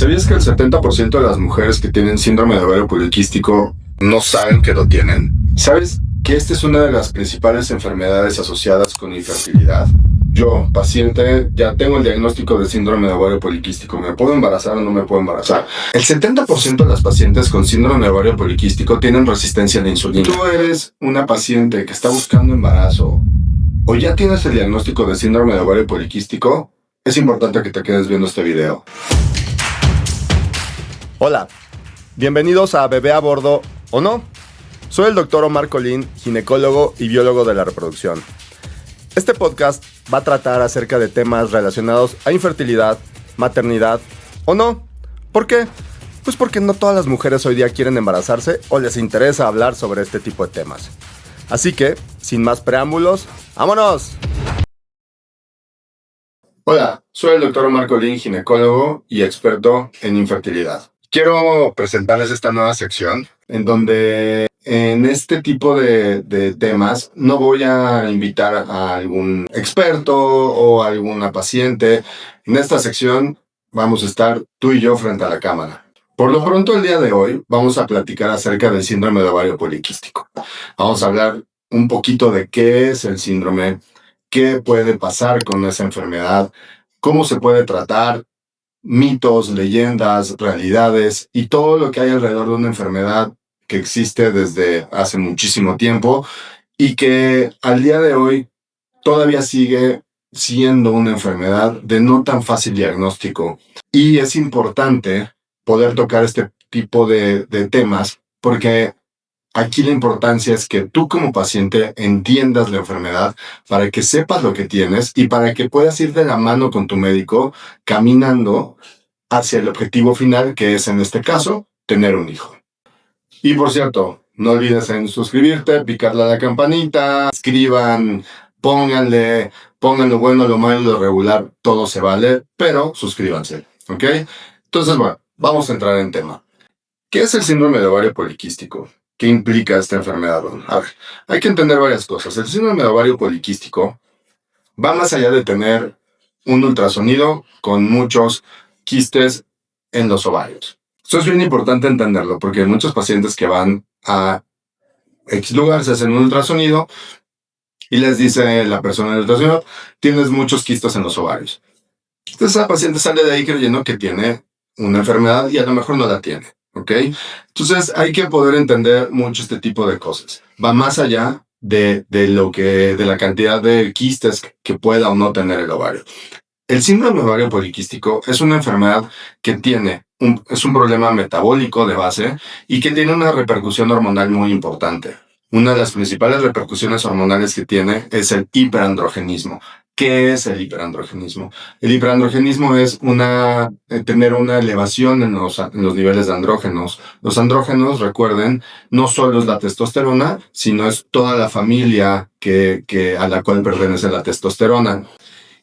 ¿Sabías que el 70% de las mujeres que tienen síndrome de ovario poliquístico no saben que lo tienen? ¿Sabes que esta es una de las principales enfermedades asociadas con infertilidad? Yo, paciente, ya tengo el diagnóstico de síndrome de ovario poliquístico. ¿Me puedo embarazar o no me puedo embarazar? El 70% de las pacientes con síndrome de ovario poliquístico tienen resistencia a la insulina. Tú eres una paciente que está buscando embarazo o ya tienes el diagnóstico de síndrome de ovario poliquístico, es importante que te quedes viendo este video. Hola, bienvenidos a Bebé a Bordo o no. Soy el Dr. Omar Colín, ginecólogo y biólogo de la reproducción. Este podcast va a tratar acerca de temas relacionados a infertilidad, maternidad o no. ¿Por qué? Pues porque no todas las mujeres hoy día quieren embarazarse o les interesa hablar sobre este tipo de temas. Así que, sin más preámbulos, ¡vámonos! Hola, soy el Dr. Omar Colín, ginecólogo y experto en infertilidad. Quiero presentarles esta nueva sección en donde en este tipo de temas no voy a invitar a algún experto o a alguna paciente. En esta sección vamos a estar tú y yo frente a la cámara. Por lo pronto, el día de hoy vamos a platicar acerca del síndrome de ovario poliquístico. Vamos a hablar un poquito de qué es el síndrome, qué puede pasar con esa enfermedad, cómo se puede tratar, mitos, leyendas, realidades y todo lo que hay alrededor de una enfermedad que existe desde hace muchísimo tiempo y que al día de hoy todavía sigue siendo una enfermedad de no tan fácil diagnóstico. Y es importante poder tocar este tipo de temas porque aquí la importancia es que tú como paciente entiendas la enfermedad para que sepas lo que tienes y para que puedas ir de la mano con tu médico caminando hacia el objetivo final, que es en este caso, tener un hijo. Y por cierto, no olvides en suscribirte, picarle a la campanita, escriban, pónganle lo bueno, lo malo, lo regular, todo se vale, pero suscríbanse, ¿ok? Entonces, bueno, vamos a entrar en tema. ¿Qué es el síndrome de ovario poliquístico? ¿Qué implica esta enfermedad? A ver, hay que entender varias cosas. El síndrome de ovario poliquístico va más allá de tener un ultrasonido con muchos quistes en los ovarios. Esto es bien importante entenderlo porque hay muchos pacientes que van a X lugar, se hacen un ultrasonido y les dice la persona del ultrasonido, tienes muchos quistes en los ovarios. Entonces esa paciente sale de ahí creyendo que tiene una enfermedad y a lo mejor no la tiene. ¿Ok? Entonces hay que poder entender mucho este tipo de cosas. Va más allá de la cantidad de quistes que pueda o no tener el ovario. El síndrome de ovario poliquístico es una enfermedad que es un problema metabólico de base y que tiene una repercusión hormonal muy importante. Una de las principales repercusiones hormonales que tiene es el hiperandrogenismo. ¿Qué es el hiperandrogenismo? El hiperandrogenismo es tener una elevación en los niveles de andrógenos. Los andrógenos, recuerden, no solo es la testosterona, sino es toda la familia a la cual pertenece la testosterona.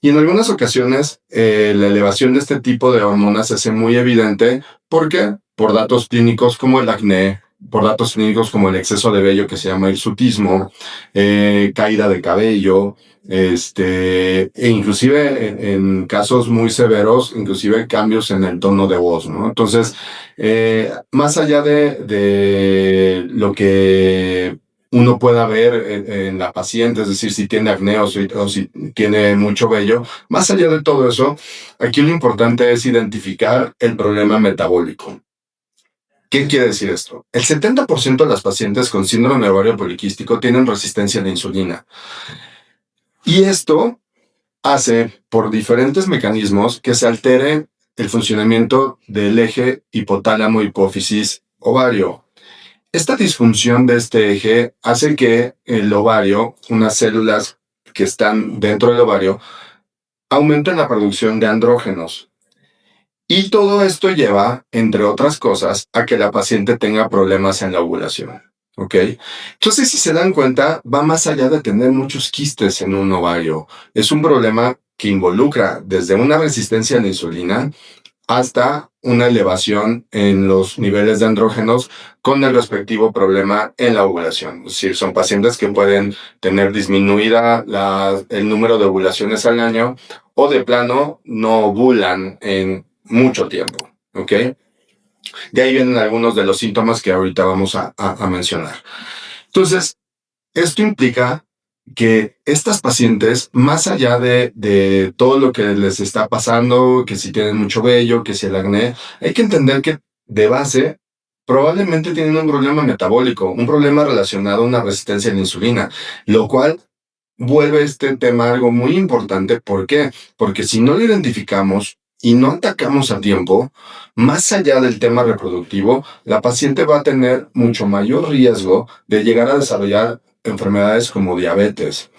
Y en algunas ocasiones, la elevación de este tipo de hormonas se hace muy evidente. ¿Por qué? Por datos clínicos como el acné, por datos clínicos como el exceso de vello que se llama hirsutismo, caída de cabello, e inclusive en casos muy severos, inclusive cambios en el tono de voz, ¿no? Entonces, más allá de lo que uno pueda ver en la paciente, es decir, si tiene acné o si tiene mucho vello, más allá de todo eso, aquí lo importante es identificar el problema metabólico. ¿Qué quiere decir esto? El 70% de las pacientes con síndrome de ovario poliquístico tienen resistencia a la insulina. Y esto hace, por diferentes mecanismos, que se altere el funcionamiento del eje hipotálamo-hipófisis-ovario. Esta disfunción de este eje hace que el ovario, unas células que están dentro del ovario, aumenten la producción de andrógenos. Y todo esto lleva, entre otras cosas, a que la paciente tenga problemas en la ovulación. ¿Ok? Entonces, si se dan cuenta, va más allá de tener muchos quistes en un ovario. Es un problema que involucra desde una resistencia a la insulina hasta una elevación en los niveles de andrógenos con el respectivo problema en la ovulación. Es decir, son pacientes que pueden tener disminuida el número de ovulaciones al año o de plano no ovulan en mucho tiempo. ¿ok? De ahí vienen algunos de los síntomas que ahorita vamos a mencionar. Entonces, esto implica que estas pacientes, más allá de todo lo que les está pasando, que si tienen mucho vello, que si el acné, hay que entender que de base probablemente tienen un problema metabólico, un problema relacionado a una resistencia a la insulina, lo cual vuelve este tema algo muy importante. ¿Por qué? Porque si no lo identificamos y no atacamos a tiempo, más allá del tema reproductivo, la paciente va a tener mucho mayor riesgo de llegar a desarrollar enfermedades como diabetes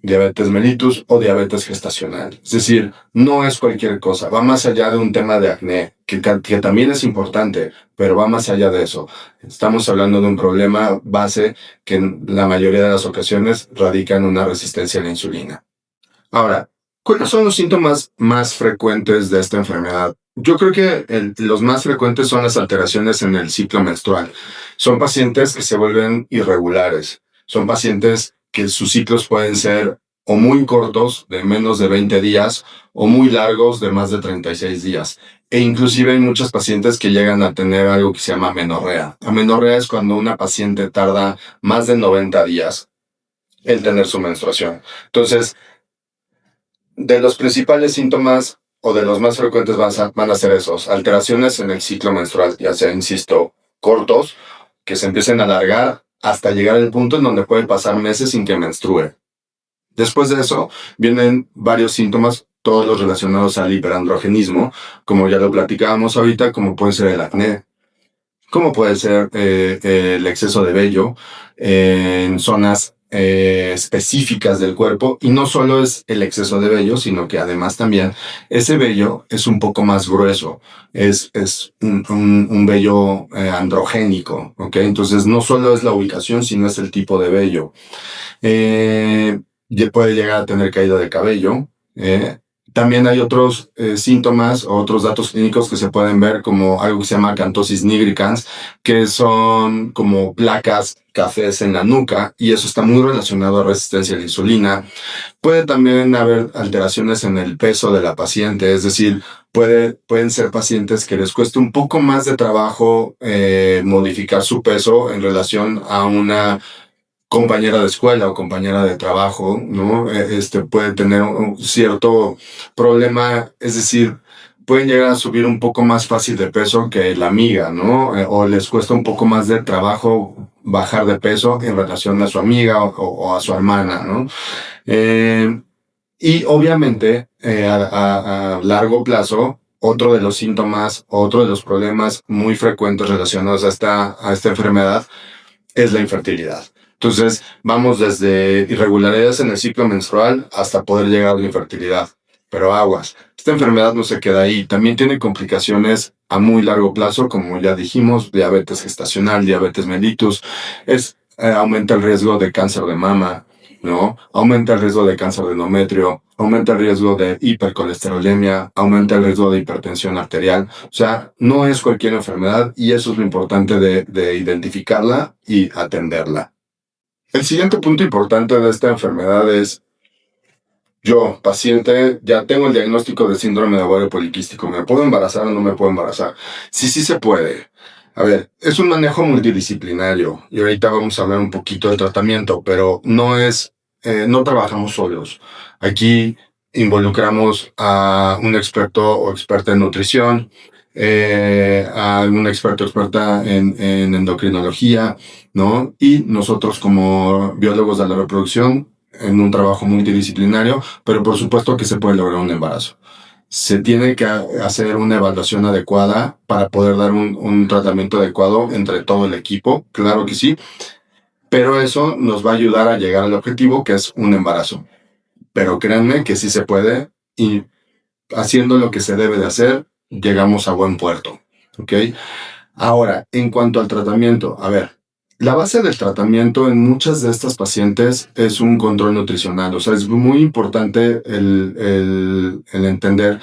mellitus o diabetes gestacional. Es decir, no es cualquier cosa, va más allá de un tema de acné, que también es importante, pero va más allá de eso. Estamos hablando de un problema base que en la mayoría de las ocasiones radica en una resistencia a la insulina. Ahora, ¿cuáles son los síntomas más frecuentes de esta enfermedad? Yo creo que los más frecuentes son las alteraciones en el ciclo menstrual. Son pacientes que se vuelven irregulares. Son pacientes que sus ciclos pueden ser o muy cortos, de menos de 20 días, o muy largos, de más de 36 días. E inclusive hay muchos pacientes que llegan a tener algo que se llama amenorrea. Amenorrea es cuando una paciente tarda más de 90 días en tener su menstruación. Entonces, de los principales síntomas o de los más frecuentes van a ser esos: alteraciones en el ciclo menstrual, ya sea, insisto, cortos, que se empiecen a alargar hasta llegar al punto en donde puede pasar meses sin que menstrue. Después de eso vienen varios síntomas, todos los relacionados al hiperandrogenismo, como ya lo platicábamos ahorita, como puede ser el acné, como puede ser el exceso de vello en zonas específicas del cuerpo. Y no solo es el exceso de vello, sino que además también ese vello es un poco más grueso, es un vello androgénico, ¿ok? Entonces no solo es la ubicación, sino es el tipo de vello. Ya puede llegar a tener caída de cabello. También hay otros síntomas o otros datos clínicos que se pueden ver, como algo que se llama acantosis nigricans, que son como placas cafés en la nuca, y eso está muy relacionado a resistencia a la insulina. Puede también haber alteraciones en el peso de la paciente, es decir, pueden ser pacientes que les cueste un poco más de trabajo modificar su peso en relación a una compañera de escuela o compañera de trabajo, ¿no? Puede tener un cierto problema, es decir, pueden llegar a subir un poco más fácil de peso que la amiga, ¿no? O les cuesta un poco más de trabajo bajar de peso en relación a su amiga o a su hermana, ¿no? Y obviamente, a largo plazo, otro de los síntomas, otro de los problemas muy frecuentes relacionados a esta enfermedad es la infertilidad. Entonces, vamos desde irregularidades en el ciclo menstrual hasta poder llegar a la infertilidad. Pero aguas, esta enfermedad no se queda ahí. También tiene complicaciones a muy largo plazo, como ya dijimos: diabetes gestacional, diabetes mellitus. Aumenta el riesgo de cáncer de mama, ¿no? Aumenta el riesgo de cáncer de endometrio, aumenta el riesgo de hipercolesterolemia, aumenta el riesgo de hipertensión arterial. O sea, no es cualquier enfermedad, y eso es lo importante de identificarla y atenderla. El siguiente punto importante de esta enfermedad es: yo, paciente, ya tengo el diagnóstico de síndrome de ovario poliquístico. ¿Me puedo embarazar o no me puedo embarazar? Sí, sí se puede. A ver, es un manejo multidisciplinario, y ahorita vamos a hablar un poquito del tratamiento, pero no trabajamos solos. Aquí involucramos a un experto o experta en nutrición, a un experto o experta en endocrinología, ¿no? Y nosotros, como biólogos de la reproducción, en un trabajo multidisciplinario, pero por supuesto que se puede lograr un embarazo. Se tiene que hacer una evaluación adecuada para poder dar un tratamiento adecuado entre todo el equipo, claro que sí, pero eso nos va a ayudar a llegar al objetivo, que es un embarazo. Pero créanme que sí se puede, y haciendo lo que se debe de hacer, llegamos a buen puerto, ¿ok? Ahora, en cuanto al tratamiento, a ver, la base del tratamiento en muchas de estas pacientes es un control nutricional. O sea, es muy importante el entender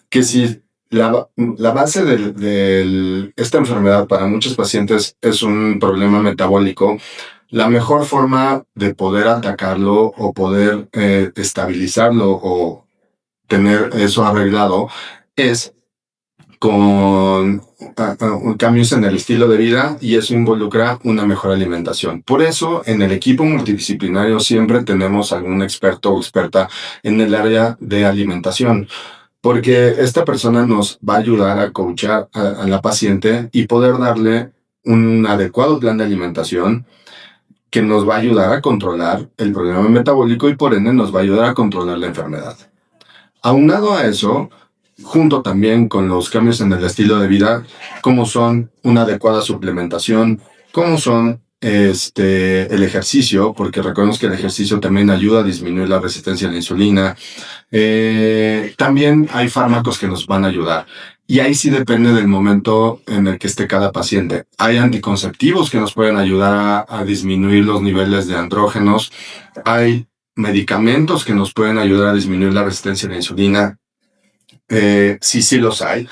que si la base de esta enfermedad para muchos pacientes es un problema metabólico, la mejor forma de poder atacarlo o poder estabilizarlo o tener eso arreglado es con cambios en el estilo de vida, y eso involucra una mejor alimentación. Por eso, en el equipo multidisciplinario siempre tenemos algún experto o experta en el área de alimentación, porque esta persona nos va a ayudar a coachar a la paciente y poder darle un adecuado plan de alimentación que nos va a ayudar a controlar el problema metabólico y por ende nos va a ayudar a controlar la enfermedad. Aunado a eso, junto también con los cambios en el estilo de vida, como son una adecuada suplementación, como son el ejercicio, porque recordemos que el ejercicio también ayuda a disminuir la resistencia a la insulina. También hay fármacos que nos van a ayudar. Y ahí sí depende del momento en el que esté cada paciente. Hay anticonceptivos que nos pueden ayudar a disminuir los niveles de andrógenos. Hay medicamentos que nos pueden ayudar a disminuir la resistencia a la insulina. Sí los hay.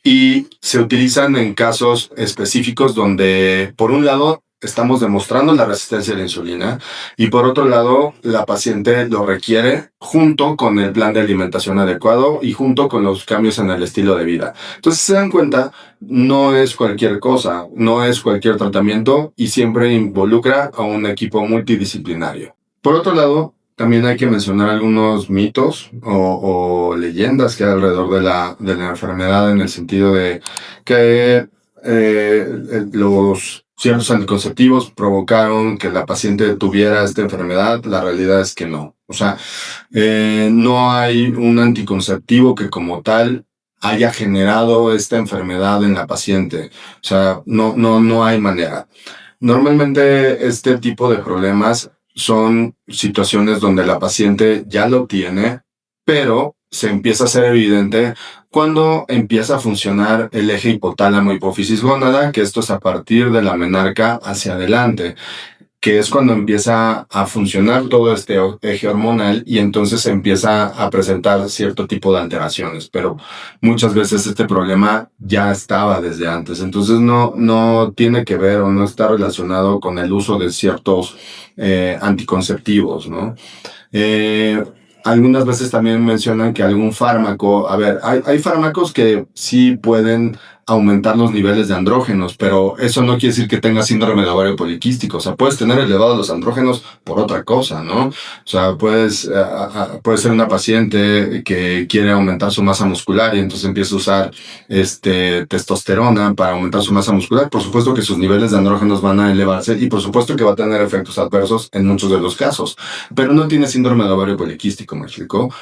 Y se utilizan en casos específicos donde, por un lado, estamos demostrando la resistencia a la insulina y por otro lado, la paciente lo requiere junto con el plan de alimentación adecuado y junto con los cambios en el estilo de vida. Entonces, se dan cuenta, no es cualquier cosa, no es cualquier tratamiento y siempre involucra a un equipo multidisciplinario. Por otro lado, también hay que mencionar algunos mitos o leyendas que hay alrededor de la enfermedad, en el sentido de que los ciertos anticonceptivos provocaron que la paciente tuviera esta enfermedad. La realidad es que no. O sea, no hay un anticonceptivo que como tal haya generado esta enfermedad en la paciente. O sea, no hay manera. Normalmente este tipo de problemas son situaciones donde la paciente ya lo tiene, pero se empieza a ser evidente cuando empieza a funcionar el eje hipotálamo hipófisis gónada, que esto es a partir de la menarca hacia adelante, que es cuando empieza a funcionar todo este eje hormonal y entonces se empieza a presentar cierto tipo de alteraciones, pero muchas veces este problema ya estaba desde antes, entonces no tiene que ver o no está relacionado con el uso de ciertos anticonceptivos, ¿no? Algunas veces también mencionan que algún fármaco, hay fármacos que sí pueden aumentar los niveles de andrógenos, pero eso no quiere decir que tengas síndrome de ovario poliquístico. O sea, puedes tener elevados los andrógenos por otra cosa, ¿no? O sea, puede ser una paciente que quiere aumentar su masa muscular y entonces empieza a usar testosterona para aumentar su masa muscular. Por supuesto que sus niveles de andrógenos van a elevarse y por supuesto que va a tener efectos adversos en muchos de los casos, pero no tiene síndrome de ovario poliquístico, ¿me explicó?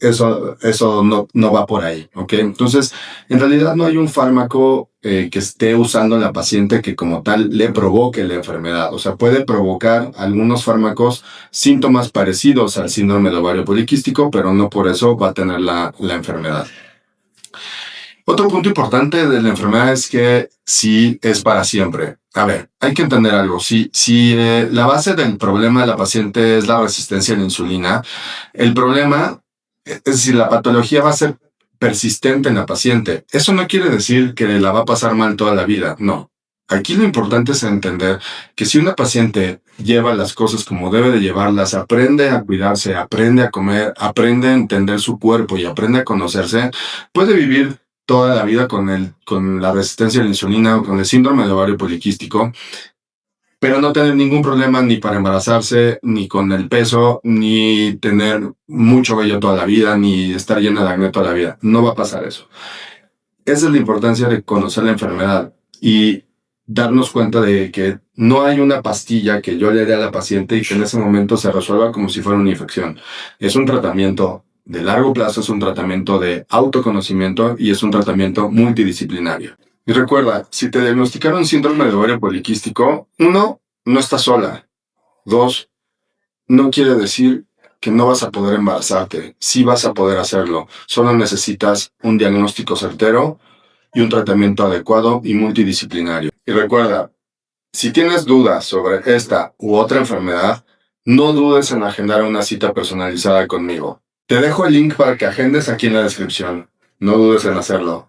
Eso no va por ahí, ¿ok? Entonces, en realidad no hay un fármaco que esté usando la paciente que como tal le provoque la enfermedad. O sea, puede provocar algunos fármacos síntomas parecidos al síndrome de ovario poliquístico, pero no por eso va a tener la enfermedad. Otro punto importante de la enfermedad es que sí es para siempre. A ver, hay que entender algo. Si la base del problema de la paciente es la resistencia a la insulina, el problema, es decir, la patología va a ser persistente en la paciente. Eso no quiere decir que la va a pasar mal toda la vida, no. Aquí lo importante es entender que si una paciente lleva las cosas como debe de llevarlas, aprende a cuidarse, aprende a comer, aprende a entender su cuerpo y aprende a conocerse, puede vivir toda la vida con la resistencia a la insulina o con el síndrome de ovario poliquístico, pero no tener ningún problema ni para embarazarse, ni con el peso, ni tener mucho vello toda la vida, ni estar llena de acné toda la vida. No va a pasar eso. Esa es la importancia de conocer la enfermedad y darnos cuenta de que no hay una pastilla que yo le dé a la paciente y que en ese momento se resuelva como si fuera una infección. Es un tratamiento de largo plazo, es un tratamiento de autoconocimiento y es un tratamiento multidisciplinario. Y recuerda, si te diagnosticaron síndrome de ovario poliquístico, 1, no estás sola. 2, no quiere decir que no vas a poder embarazarte. Sí vas a poder hacerlo. Solo necesitas un diagnóstico certero y un tratamiento adecuado y multidisciplinario. Y recuerda, si tienes dudas sobre esta u otra enfermedad, no dudes en agendar una cita personalizada conmigo. Te dejo el link para que agendes aquí en la descripción. No dudes en hacerlo.